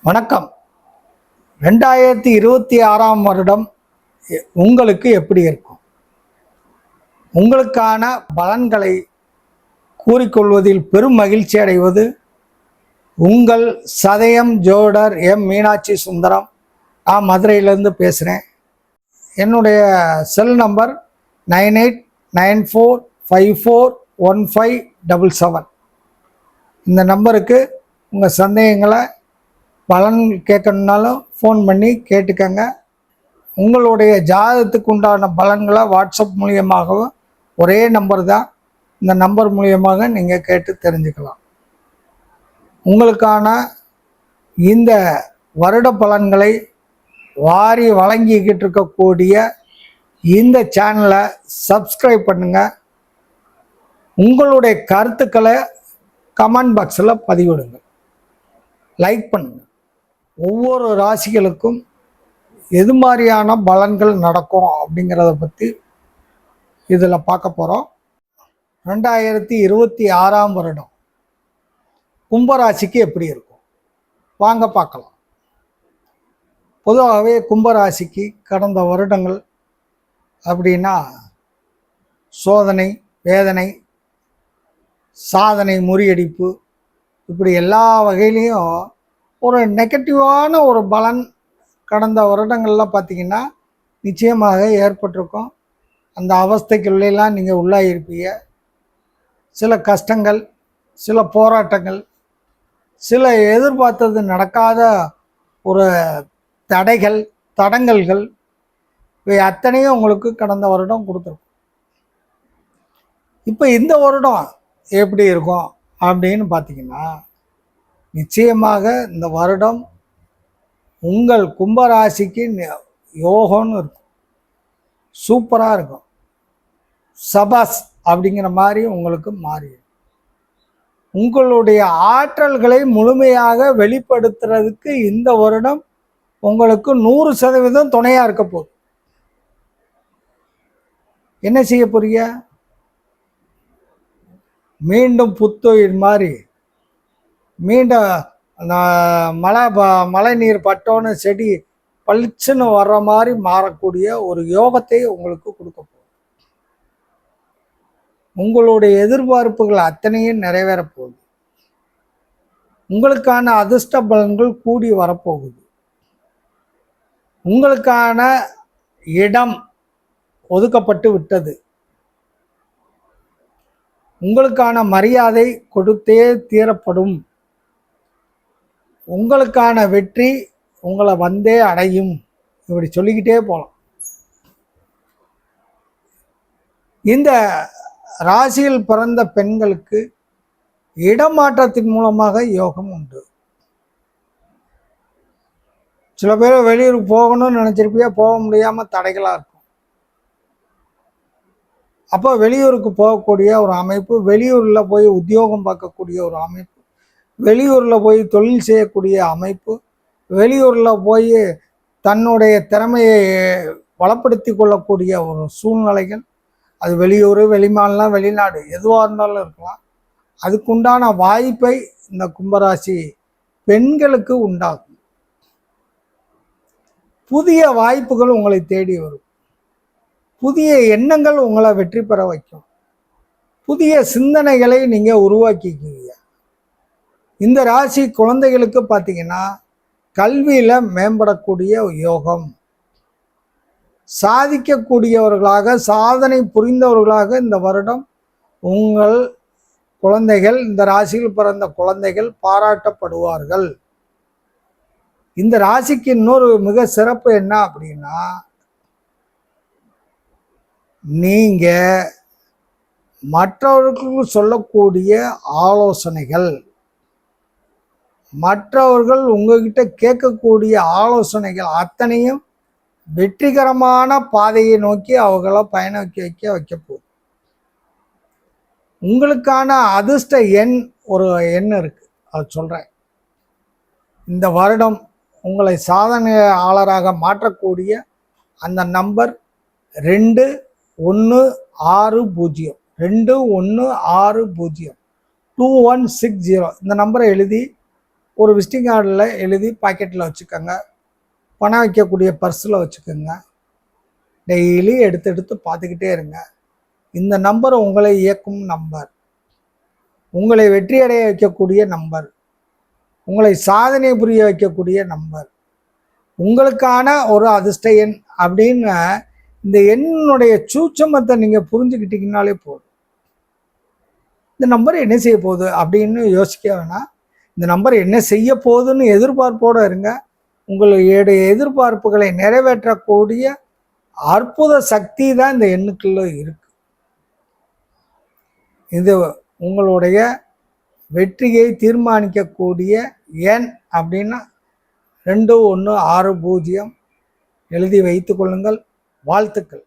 வணக்கம். 2026ஆம் வருடம் உங்களுக்கு எப்படி இருக்கும்? உங்களுக்கான பலன்களை கூறிக்கொள்வதில் பெரும் மகிழ்ச்சி அடைவது உங்கள் சதயம் ஜோடர் எம் மீனாட்சி சுந்தரம். நான் மதுரையிலேருந்து பேசுகிறேன். என்னுடைய செல் நம்பர் 9894541577. இந்த நம்பருக்கு உங்கள் சந்தேகங்களை பலன் கேட்கணுன்னாலும் ஃபோன் பண்ணி கேட்டுக்கங்க. உங்களுடைய ஜாதகத்துக்கு உண்டான பலன்களை வாட்ஸ்அப் மூலியமாகவும் ஒரே நம்பர் தான், இந்த நம்பர் மூலியமாக நீங்கள் கேட்டு தெரிஞ்சுக்கலாம். உங்களுக்கான இந்த வருட பலன்களை வாரி வழங்கிக்கிட்டு இருக்கக்கூடிய இந்த சேனலை சப்ஸ்கிரைப் பண்ணுங்கள். உங்களுடைய கருத்துக்களை கமெண்ட் பாக்ஸில் பதிவிடுங்க, லைக் பண்ணுங்கள். ஒவ்வொரு ராசிகளுக்கும் எது மாதிரியான பலன்கள் நடக்கும் அப்படிங்கிறத பற்றி இதில் பார்க்க போகிறோம். 2026ஆம் வருடம் கும்பராசிக்கு எப்படி இருக்கும் வாங்க பார்க்கலாம். பொதுவாகவே கும்பராசிக்கு கடந்த வருடங்கள் அப்படின்னா சோதனை, வேதனை, சாதனை, முறியடிப்பு, இப்படி எல்லா வகையிலையும் ஒரு நெகட்டிவான ஒரு பலன் கடந்த வருடங்களில் பார்த்திங்கன்னா நிச்சயமாக ஏற்பட்டிருக்கும். அந்த அவஸ்தைக்குள்ளெல்லாம் நீங்கள் உள்ளாயிருப்பீங்க. சில கஷ்டங்கள், சில போராட்டங்கள், சில எதிர்பார்த்தது நடக்காத ஒரு தடைகள், தடங்கல்கள், இவை அத்தனையும் உங்களுக்கு கடந்த வருடம் கொடுத்துருக்கும். இப்போ இந்த வருடம் எப்படி இருக்கும் அப்படின்னு பார்த்தீங்கன்னா, நிச்சயமாக இந்த வருடம் உங்கள் கும்பராசிக்கு யோகம்னு இருக்கும், சூப்பராக இருக்கும், சபாஸ் அப்படிங்கிற மாதிரி உங்களுக்கு மாறி உங்களுடைய ஆற்றல்களை முழுமையாக வெளிப்படுத்துறதுக்கு இந்த வருடம் உங்களுக்கு 100% துணையாக இருக்க போகுது. என்ன செய்ய போறீங்க? மீண்டும் புத்துயிர் மாதிரி, மீண்டும் மழை நீர் பட்டோன்னு செடி பளிச்சுன்னு வர்ற மாதிரி மாறக்கூடிய ஒரு யோகத்தை உங்களுக்கு கொடுக்க போகுது. உங்களுடைய எதிர்பார்ப்புகள் அத்தனையும் நிறைவேற போகுது. உங்களுக்கான அதிர்ஷ்ட பலன்கள் கூடி வரப்போகுது. உங்களுக்கான இடம் ஒதுக்கப்பட்டு விட்டது. உங்களுக்கான மரியாதை கொடுத்தே தீரப்படும். உங்களுக்கான வெற்றி உங்களை வந்தே அடையும். இப்படி சொல்லிக்கிட்டே போகலாம். இந்த ராசியில் பிறந்த பெண்களுக்கு இடமாற்றத்தின் மூலமாக யோகம் உண்டு. சில பேர் வெளியூருக்கு போகணும்னு நினச்சிருப்பியா, போக முடியாமல் தடைகளாக இருக்கும். அப்போ வெளியூருக்கு போகக்கூடிய ஒரு அமைப்பு, வெளியூரில் போய் உத்தியோகம் பார்க்கக்கூடிய ஒரு அமைப்பு, வெளியூரில் போய் தொழில் செய்யக்கூடிய அமைப்பு, வெளியூரில் போய் தன்னுடைய திறமையை வளப்படுத்தி கொள்ளக்கூடிய ஒரு சூழ்நிலைகள், அது வெளியூர், வெளிமாநிலம், வெளிநாடு எதுவாக இருந்தாலும் இருக்கலாம். அதுக்குண்டான வாய்ப்பை இந்த கும்பராசி பெண்களுக்கு உண்டாகும். புதிய வாய்ப்புகள் உங்களை தேடி வரும். புதிய எண்ணங்கள் உங்களை வெற்றி பெற வைக்கும். புதிய சிந்தனைகளை நீங்கள் உருவாக்கிக்குவீங்க. இந்த ராசி குழந்தைகளுக்கு பார்த்தீங்கன்னா கல்வியில் மேம்படக்கூடிய யோகம், சாதிக்கக்கூடியவர்களாக, சாதனை புரிந்தவர்களாக இந்த வருடம் உங்கள் குழந்தைகள், இந்த ராசியில் பிறந்த குழந்தைகள் பாராட்டப்படுவார்கள். இந்த ராசிக்கு இன்னொரு மிக சிறப்பு என்ன அப்படின்னா, நீங்க மற்றவர்களுக்கு சொல்லக்கூடிய ஆலோசனைகள், மற்றவர்கள் உங்ககிட்ட கேட்கக்கூடிய ஆலோசனைகள் அத்தனையும் வெற்றிகரமான பாதையை நோக்கி அவங்கள பயணிக்க வைக்க போகுது. உங்களுக்கான அதிர்ஷ்ட எண் ஒரு எண் இருக்கு, அது சொல்றேன். இந்த வருடம் உங்களை சாதனையாளராக மாற்றக்கூடிய அந்த நம்பர் 2160, 2160, 2160. இந்த நம்பரை எழுதி ஒரு விசிட்டிங் கார்டில் எழுதி பாக்கெட்டில் வச்சுக்கோங்க, பணம் வைக்கக்கூடிய பர்ஸில் வச்சுக்கோங்க. டெய்லி எடுத்து எடுத்து பார்த்துக்கிட்டே இருங்க. இந்த நம்பர் உங்களை இயக்கும் நம்பர், உங்களை வெற்றியடைய வைக்கக்கூடிய நம்பர், உங்களை சாதனை புரிய வைக்கக்கூடிய நம்பர், உங்களுக்கான ஒரு அதிர்ஷ்ட எண் அப்படின்னு இந்த எண்ணுடைய சூட்சமத்தை நீங்கள் புரிஞ்சுக்கிட்டீங்கனாலே போதும். இந்த நம்பர் என்ன செய்ய போகுது அப்படின்னு யோசிக்க வேணாம். இந்த நம்பர் என்ன செய்ய போகுதுன்னு எதிர்பார்ப்போடு இருங்க. உங்களுடைய எதிர்பார்ப்புகளை நிறைவேற்றக்கூடிய அற்புத சக்தி தான் இந்த எண்ணுக்குள்ள இருக்கு. இது உங்களுடைய வெற்றியை தீர்மானிக்கக்கூடிய எண் அப்படின்னா 2160 எழுதி வைத்துக் கொள்ளுங்கள். வாழ்த்துக்கள்.